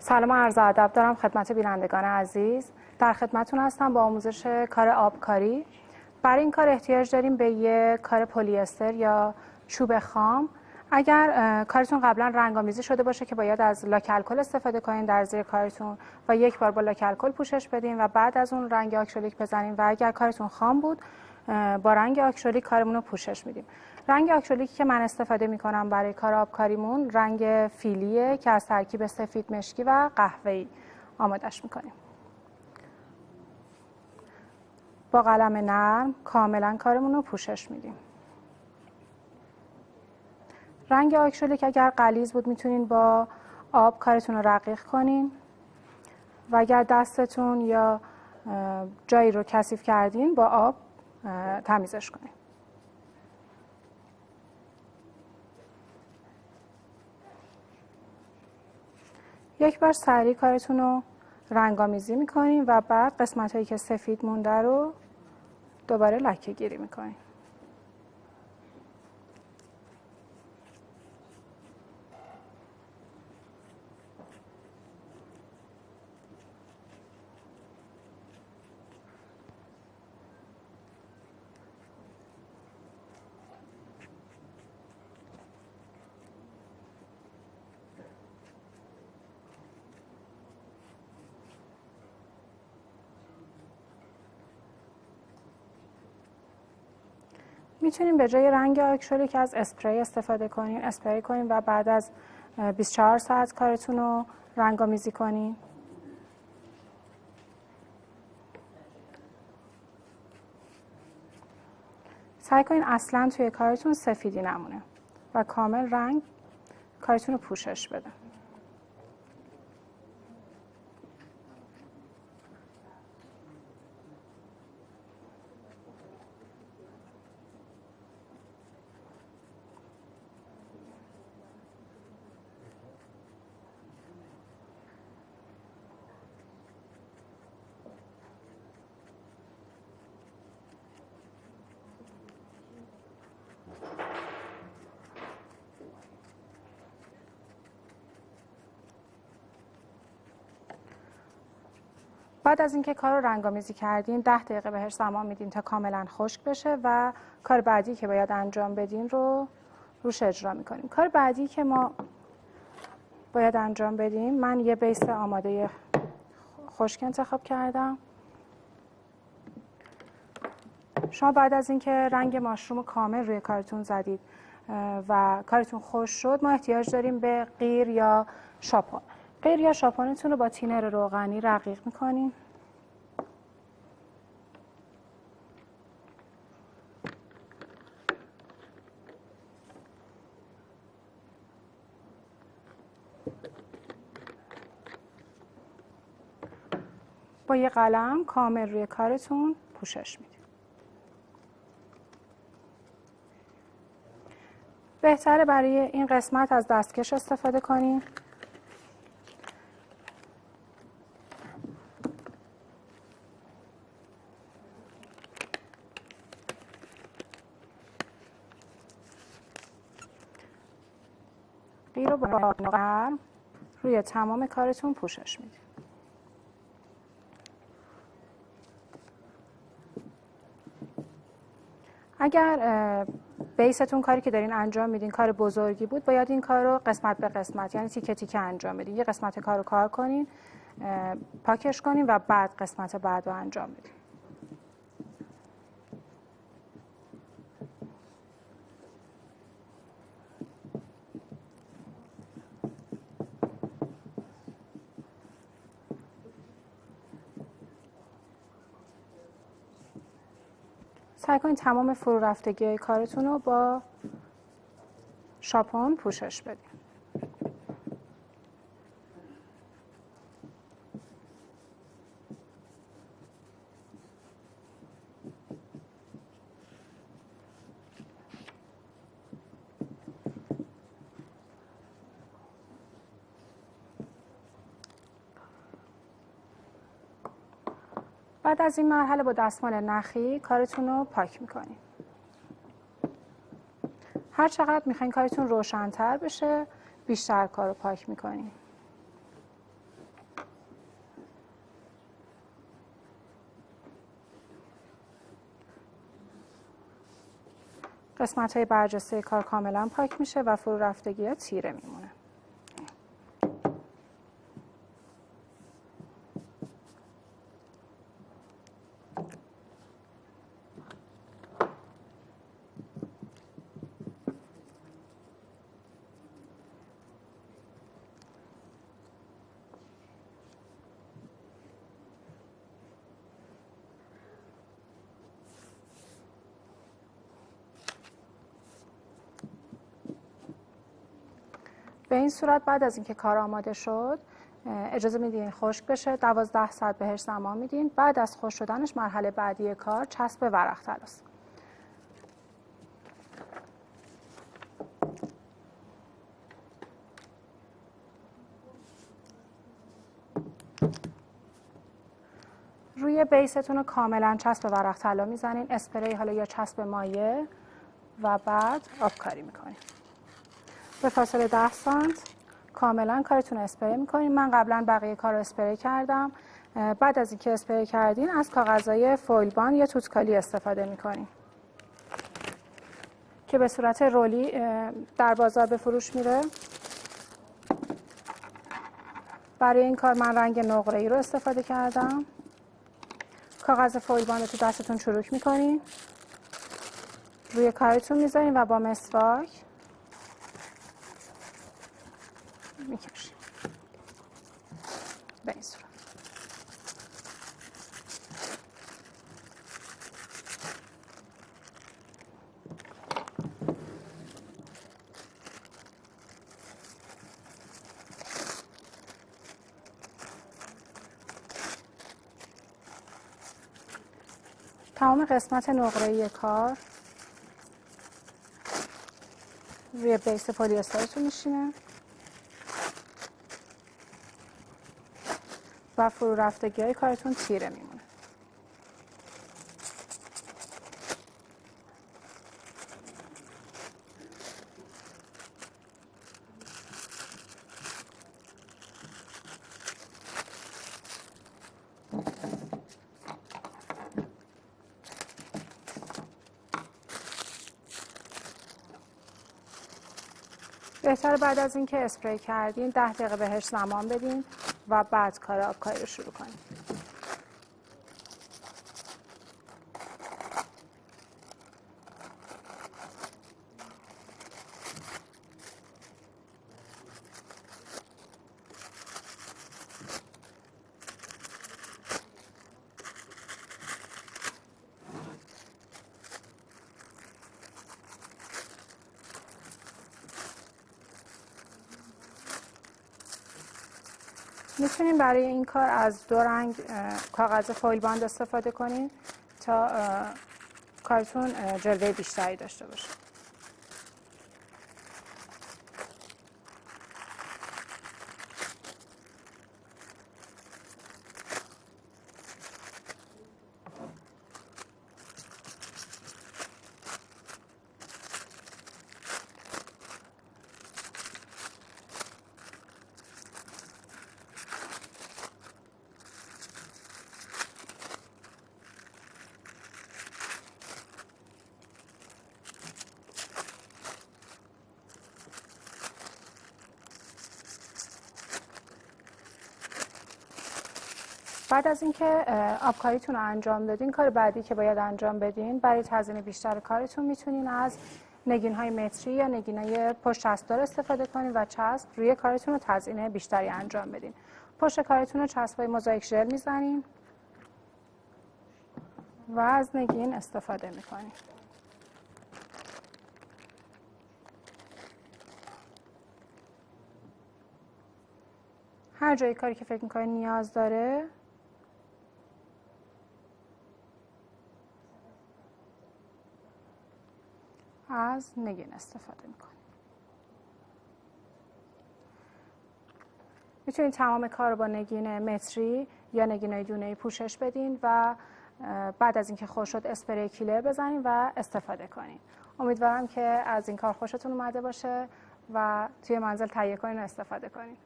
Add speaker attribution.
Speaker 1: سلام و عرض ادب دارم خدمت بینندگان عزیز. در خدمتتون هستم با آموزش کار آبکاری. برای این کار احتیاج داریم به یک کار پلی استر یا چوب خام. اگر کارتون قبلا رنگ‌آمیزی شده باشه که باید از لاک الکل استفاده کنین در زیر کارتون و یک بار با لاک الکل پوشش بدین و بعد از اون رنگ آکریلیک بزنین و اگر کارتون خام بود با رنگ آکریلیک کارمون رو پوشش میدیم. رنگ آکریلیکی که من استفاده میکنم برای کار آبکاریمون رنگ فیلیه که از ترکیب سفید مشکی و قهوه‌ای آمادش میکنیم. با قلم نرم کاملا کارمون رو پوشش میدیم. رنگ آکریلیک اگر غلیظ بود میتونین با آب کارتون رو رقیق کنین و اگر دستتون یا جایی رو کثیف کردین با آب تمیزش کنین. یک بار سریع کارتون رو رنگ‌آمیزی میکنین و بعد قسمت هایی که سفید مونده رو دوباره لکه گیری میکنین. میتونیم به جای رنگ آکریلیک از اسپری استفاده کنین، اسپری کنین و بعد از 24 ساعت کارتون رو رنگ‌آمیزی کنین. سعی کنین اصلا توی کارتون سفیدی نمونه و کامل رنگ کارتون رو پوشش بده. بعد از اینکه کار رو رنگ‌آمیزی کردین 10 دقیقه بهش زمان میدین تا کاملا خشک بشه و کار بعدی که باید انجام بدین رو روش اجرا میکنیم. کار بعدی که ما باید انجام بدیم، من یه بیس آماده خشک انتخاب کردم. شما بعد از اینکه رنگ ماشروم کامل روی کارتون زدید و کارتون خشک شد، ما احتیاج داریم به قیر یا شاپون. قیر یا شاپونتون رو با تینر روغنی رقیق میکنین. با یه قلم کامل روی کارتون پوشش میدید. بهتره برای این قسمت از دستکش استفاده کنین. قیر رو با قلم روی تمام کارتون پوشش میدید. اگر بیستون کاری که دارین انجام میدین کار بزرگی بود، باید این کار رو قسمت به قسمت یعنی تیکه تیکه انجام بدین. یه قسمت کار رو کار کنین، پاکش کنین و بعد قسمت بعد رو انجام بدین. سعی کنید تمام فرو رفتگی کارتون رو با شاپون پوشش بدین. بعد از این مرحله با دستمال نخی کارتون رو پاک میکنید. هر چقدر میخواین کارتون روشن‌تر بشه بیشتر کار رو پاک میکنید. قسمت‌های برجسته کار کاملا پاک میشه و فرو رفتگی‌ها تیره میمونه. به این صورت بعد از اینکه کار آماده شد اجازه میدین خشک بشه، 12 ساعت بهش زمان میدین. بعد از خشک شدنش مرحله بعدی کار چسب ورق طلاست. روی بیستون رو کاملا چسب ورق طلا میزنین، اسپری حالا یا چسب مایع و بعد آبکاری میکنین. به فاصله 10 سانت کاملا کارتون رو اسپری میکنین. من قبلا بقیه کار رو اسپری کردم. بعد از اینکه اسپری کردین از کاغذهای فویلبان یا توتکالی استفاده میکنین که به صورت رولی در بازار به فروش میره. برای این کار من رنگ نقره‌ای رو استفاده کردم. کاغذ فویلبان رو تو دستتون چروک میکنین، روی کارتون میذارین و با مسواک میکشین به این صورت. تمام قسمت نقره‌ای کار روی بیس پلی استرتون میشینه و فرو رفتگی‌های کارتون تیره میمونه. بهتره بعد از اینکه اسپری کردین 10 دقیقه بهش زمان بدین و بعد کار آبکاری رو شروع کنین. میتونیم برای این کار از 2 رنگ کاغذ فویل باند استفاده کنیم تا کارتون جلوه بیشتری داشته باشه. بعد از اینکه آبکاریتون رو انجام دادین، کار بعدی که باید انجام بدین برای تزیین بیشتر کارتون میتونین از نگین‌های متری یا نگین‌های پشت چسبدار استفاده کنین و چسب روی کارتون رو تزیین بیشتری انجام بدین. پشت کارتون رو چسبای موزاییک ژل میزنین و از نگین استفاده میکنین. هر جایی کاری که فکر میکنین نیاز داره از نگین استفاده میکنیم. میتونید تمام کار رو با نگین متری یا نگین‌های دونه‌ای پوشش بدین و بعد از اینکه خشک شد اسپری کیلر بزنین و استفاده کنین. امیدوارم که از این کار خوشتون اومده باشه و توی منزل تهیه کنین و استفاده کنین.